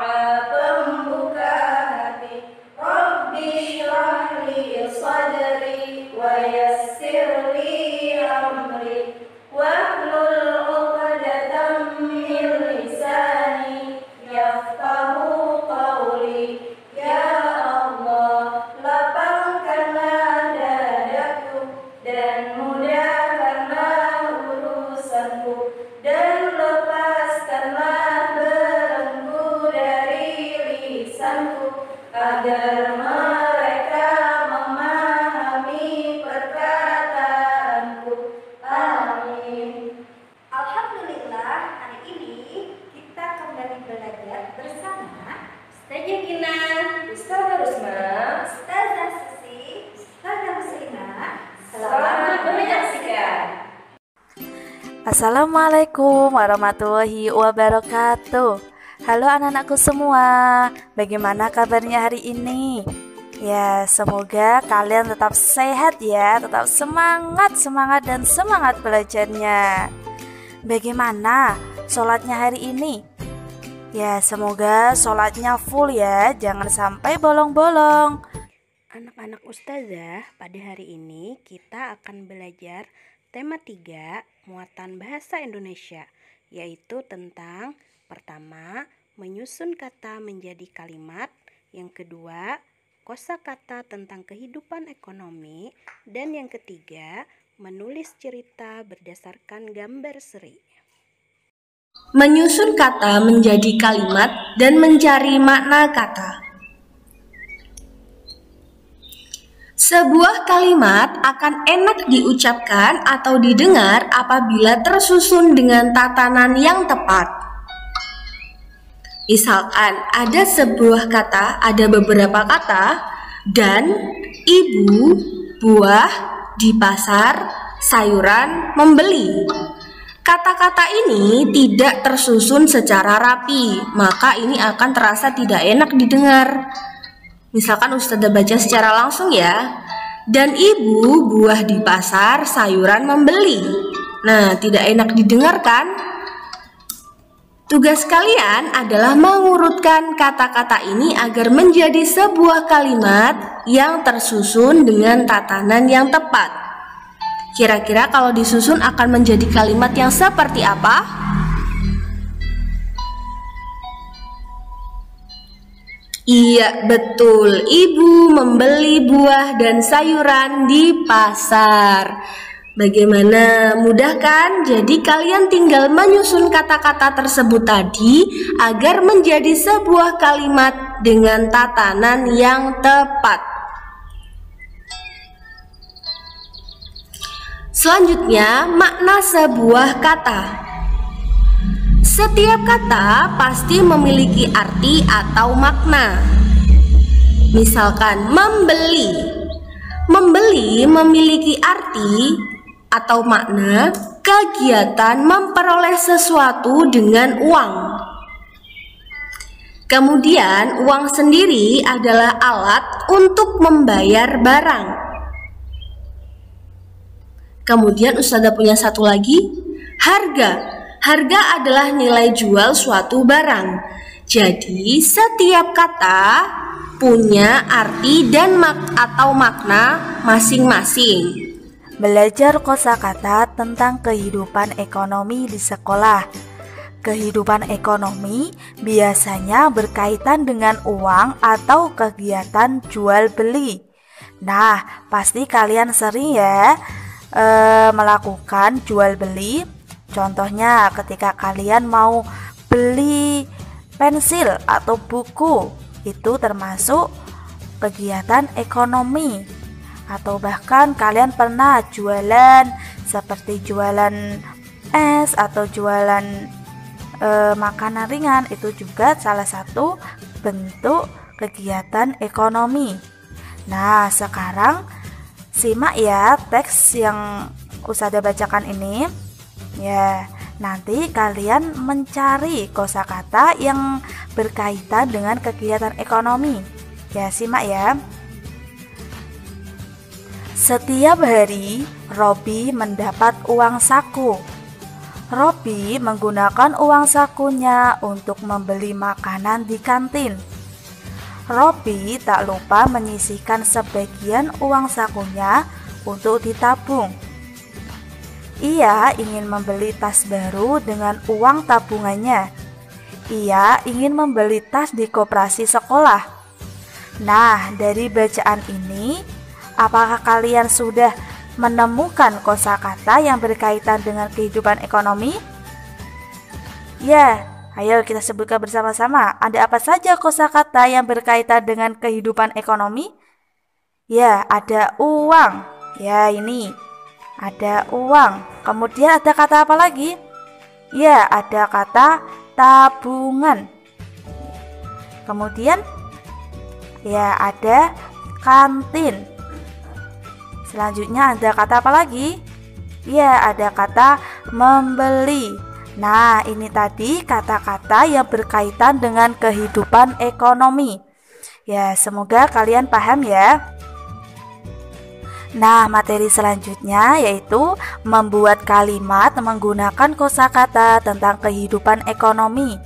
doa pembuka hati. Rabbi shrah li sadri wa yassir li amri wahlul 'uqdatam min lisani yafqahu qawli. Ya Allah, lapangkanlah dadaku dan mudahkanlah urusanku, dan lepaskanlah belenggu dari lisanku, agar mereka memahami perkataanku. Amin. Alhamdulillah, hari ini kita kembali belajar bersama Ustazah Gina, Ustazah Rusma, Ustazah Susi, Ustazah Muslimah. selamat menyaksikan. Assalamualaikum warahmatullahi wabarakatuh. Halo anak-anakku semua, bagaimana kabarnya hari ini? Ya, semoga kalian tetap sehat ya, tetap semangat dan semangat belajarnya. Bagaimana sholatnya hari ini? Ya, semoga sholatnya full ya, jangan sampai bolong-bolong. Anak-anak Ustazah, pada hari ini kita akan belajar tema 3 muatan bahasa Indonesia, yaitu tentang pertama, menyusun kata menjadi kalimat, yang kedua, kosakata tentang kehidupan ekonomi, dan yang ketiga, menulis cerita berdasarkan gambar seri. Menyusun kata menjadi kalimat dan mencari makna kata. Sebuah kalimat akan enak diucapkan atau didengar apabila tersusun dengan tatanan yang tepat. Misalkan ada sebuah kata, ada beberapa kata, dan, ibu, buah, di pasar, sayuran, membeli. Kata-kata ini tidak tersusun secara rapi, maka ini akan terasa tidak enak didengar. Misalkan Ustazah baca secara langsung ya. Dan ibu buah di pasar, sayuran membeli. Nah, tidak enak didengarkan. Tugas kalian adalah mengurutkan kata-kata ini agar menjadi sebuah kalimat yang tersusun dengan tatanan yang tepat. Kira-kira kalau disusun akan menjadi kalimat yang seperti apa? Iya, betul. Ibu membeli buah dan sayuran di pasar. Bagaimana? Mudah kan? Jadi kalian tinggal menyusun kata-kata tersebut tadi agar menjadi sebuah kalimat dengan tatanan yang tepat. Selanjutnya, makna sebuah kata. Setiap kata pasti memiliki arti atau makna. Misalkan membeli. Membeli memiliki arti atau makna kegiatan memperoleh sesuatu dengan uang. Kemudian, uang sendiri adalah alat untuk membayar barang. Kemudian Ustazah punya satu lagi, harga. Harga adalah nilai jual suatu barang. Jadi setiap kata punya arti dan atau makna masing-masing. Belajar kosakata tentang kehidupan ekonomi di sekolah. Kehidupan ekonomi biasanya berkaitan dengan uang atau kegiatan jual beli. Nah, pasti kalian sering ya melakukan jual beli. Contohnya ketika kalian mau beli pensil atau buku, itu termasuk kegiatan ekonomi. Atau bahkan kalian pernah jualan seperti jualan es atau jualan makanan ringan, itu juga salah satu bentuk kegiatan ekonomi. Nah, sekarang simak ya teks yang Ustazah bacakan ini. Ya, nanti kalian mencari kosakata yang berkaitan dengan kegiatan ekonomi. Ya, simak ya. Setiap hari Robi mendapat uang saku. Robi menggunakan uang sakunya untuk membeli makanan di kantin. Robi tak lupa menyisihkan sebagian uang sakunya untuk ditabung. Ia ingin membeli tas baru dengan uang tabungannya. Ia ingin membeli tas di koperasi sekolah. Nah, dari bacaan ini, apakah kalian sudah menemukan kosakata yang berkaitan dengan kehidupan ekonomi? Ya, ayo kita sebutkan bersama-sama. Ada apa saja kosakata yang berkaitan dengan kehidupan ekonomi? Ya, ada uang. Ya, ini. Ada uang. Kemudian ada kata apa lagi? Ya, ada kata tabungan. Kemudian ya, ada kantin. Selanjutnya ada kata apa lagi? Ya, ada kata membeli. Nah, ini tadi kata-kata yang berkaitan dengan kehidupan ekonomi. Ya, semoga kalian paham ya. Nah, materi selanjutnya yaitu membuat kalimat menggunakan kosakata tentang kehidupan ekonomi.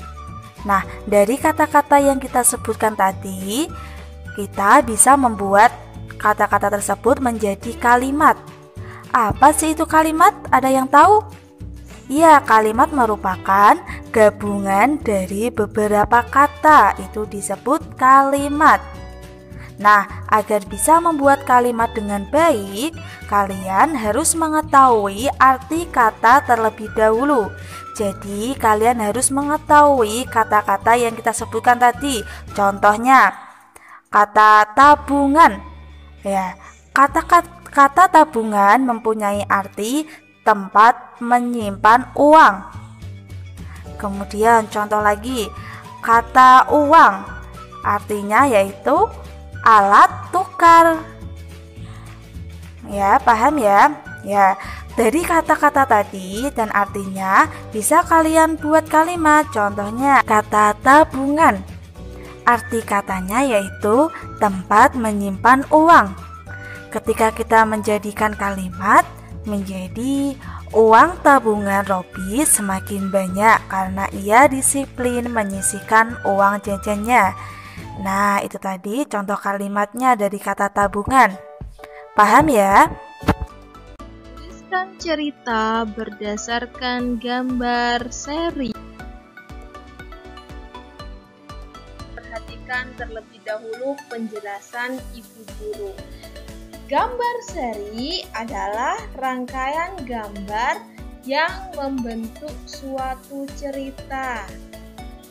Nah, dari kata-kata yang kita sebutkan tadi, kita bisa membuat kata-kata tersebut menjadi kalimat. Apa sih itu kalimat? Ada yang tahu? Ya, kalimat merupakan gabungan dari beberapa kata. Itu disebut kalimat. Nah, agar bisa membuat kalimat dengan baik, kalian harus mengetahui arti kata terlebih dahulu. Jadi, kalian harus mengetahui kata-kata yang kita sebutkan tadi. Contohnya, kata tabungan. Ya, kata tabungan mempunyai arti tempat menyimpan uang. Kemudian contoh lagi, kata uang artinya yaitu alat tukar. Ya, paham ya? Ya, dari kata-kata tadi dan artinya bisa kalian buat kalimat. Contohnya kata tabungan. Arti katanya yaitu tempat menyimpan uang. Ketika kita menjadikan kalimat menjadi uang tabungan Robi semakin banyak karena ia disiplin menyisihkan uang jajannya. Nah, itu tadi contoh kalimatnya dari kata tabungan. Paham ya? Tuliskan cerita berdasarkan gambar seri. Perhatikan terlebih dahulu penjelasan Ibu Guru. Gambar seri adalah rangkaian gambar yang membentuk suatu cerita.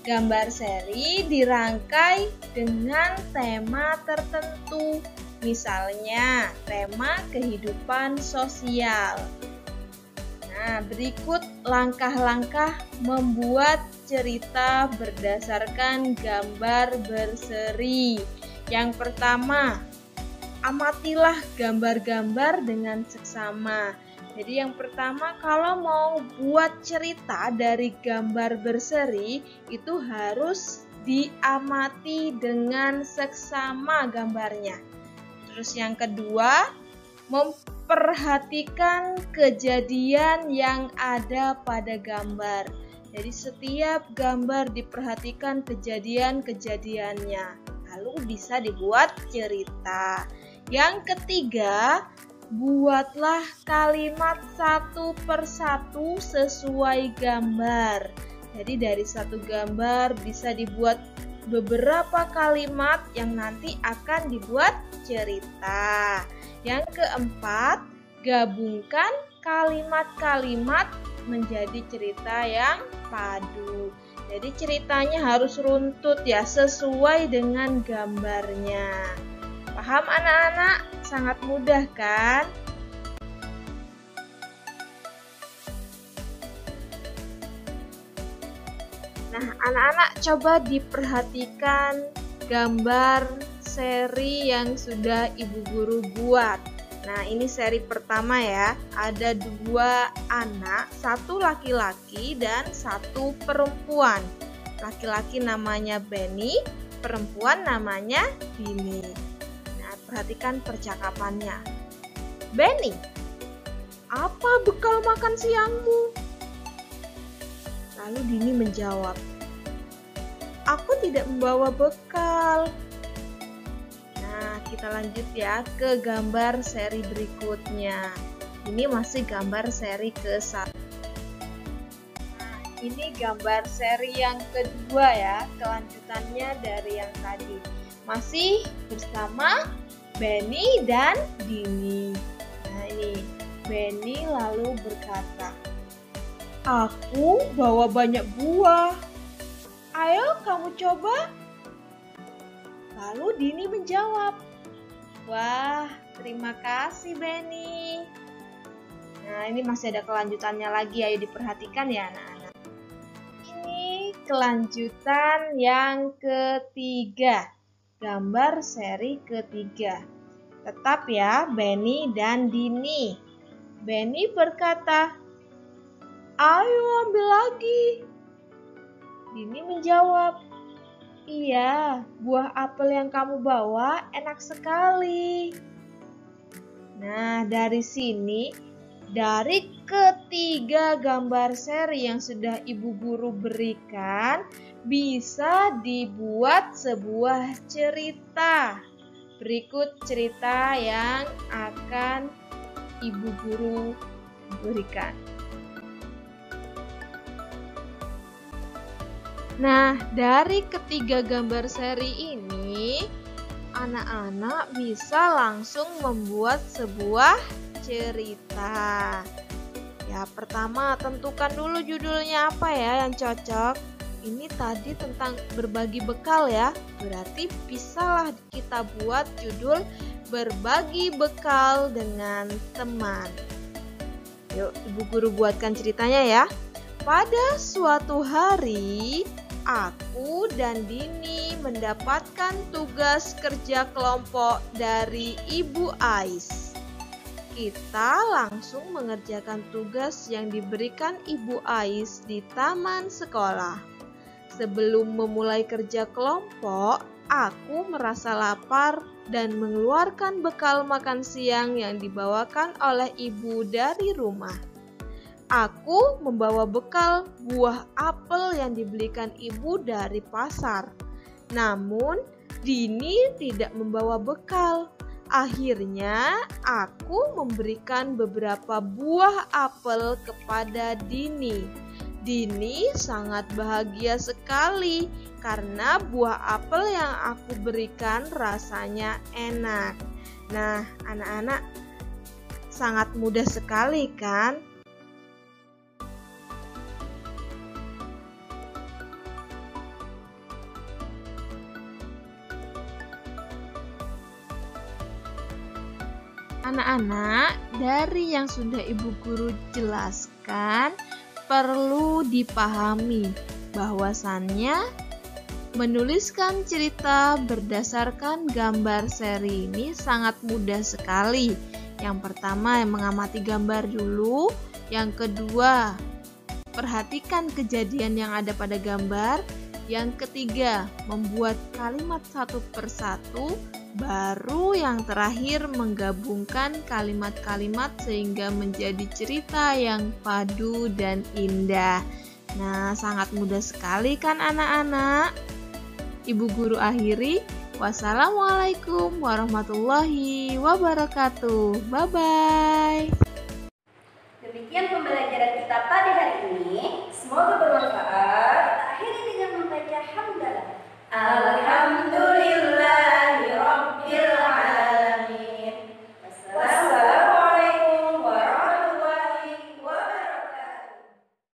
Gambar seri dirangkai dengan tema tertentu, misalnya tema kehidupan sosial. Nah, berikut langkah-langkah membuat cerita berdasarkan gambar berseri. Yang pertama, amatilah gambar-gambar dengan seksama. Jadi yang pertama, kalau mau buat cerita dari gambar berseri itu harus diamati dengan seksama gambarnya. Terus yang kedua, memperhatikan kejadian yang ada pada gambar. Jadi setiap gambar diperhatikan kejadian-kejadiannya, lalu bisa dibuat cerita. Yang ketiga, buatlah kalimat satu persatu sesuai gambar. Jadi dari satu gambar bisa dibuat beberapa kalimat yang nanti akan dibuat cerita. Yang keempat, gabungkan kalimat-kalimat menjadi cerita yang padu. Jadi ceritanya harus runtut ya, sesuai dengan gambarnya. Paham anak-anak? Sangat mudah kan? Nah, anak-anak coba diperhatikan gambar seri yang sudah Ibu Guru buat. Nah, ini seri pertama ya. Ada 2 anak, 1 laki-laki dan 1 perempuan. Laki-laki namanya Benny, perempuan namanya Dini. Nah, perhatikan percakapannya. Benny, apa bekal makan siangmu? Lalu Dini menjawab, aku tidak membawa bekal. Nah, kita lanjut ya ke gambar seri berikutnya. Ini masih gambar seri ke-1. Nah, ini gambar seri yang kedua ya, kelanjutannya dari yang tadi. Masih bersama Benny dan Dini. Nah, ini Benny lalu berkata, aku bawa banyak buah. Ayo kamu coba. Lalu Dini menjawab, wah, terima kasih Benny. Nah, ini masih ada kelanjutannya lagi, ayo diperhatikan ya anak-anak. Ini kelanjutan yang ketiga, gambar seri ketiga. Tetap ya, Benny dan Dini. Benny berkata, ayo ambil lagi. Dini menjawab, iya, buah apel yang kamu bawa enak sekali. Nah, dari sini, dari ketiga gambar seri yang sudah ibu guru berikan, bisa dibuat sebuah cerita. Berikut cerita yang akan ibu guru berikan. Nah, dari ketiga gambar seri ini, anak-anak bisa langsung membuat sebuah cerita. Ya, pertama tentukan dulu judulnya apa ya yang cocok. Ini tadi tentang berbagi bekal ya, berarti bisalah kita buat judul berbagi bekal dengan teman. Yuk, ibu guru buatkan ceritanya ya. Pada suatu hari, aku dan Dini mendapatkan tugas kerja kelompok dari Ibu Ais. Kita langsung mengerjakan tugas yang diberikan Ibu Ais di taman sekolah. Sebelum memulai kerja kelompok, aku merasa lapar dan mengeluarkan bekal makan siang yang dibawakan oleh ibu dari rumah. Aku membawa bekal buah apel yang dibelikan ibu dari pasar. Namun, Dini tidak membawa bekal. Akhirnya, aku memberikan beberapa buah apel kepada Dini. Dini sangat bahagia sekali karena buah apel yang aku berikan rasanya enak. Nah, anak-anak sangat mudah sekali kan? Anak-anak, dari yang sudah ibu guru jelaskan, perlu dipahami bahwasannya menuliskan cerita berdasarkan gambar seri ini sangat mudah sekali. Yang pertama, mengamati gambar dulu. Yang kedua, perhatikan kejadian yang ada pada gambar. Yang ketiga, membuat kalimat satu persatu. Baru yang terakhir, menggabungkan kalimat-kalimat sehingga menjadi cerita yang padu dan indah. Nah, sangat mudah sekali kan anak-anak? Ibu guru akhiri, wassalamualaikum warahmatullahi wabarakatuh. Bye-bye. Demikian pembelajaran kita pada hari ini. Semoga bermanfaat.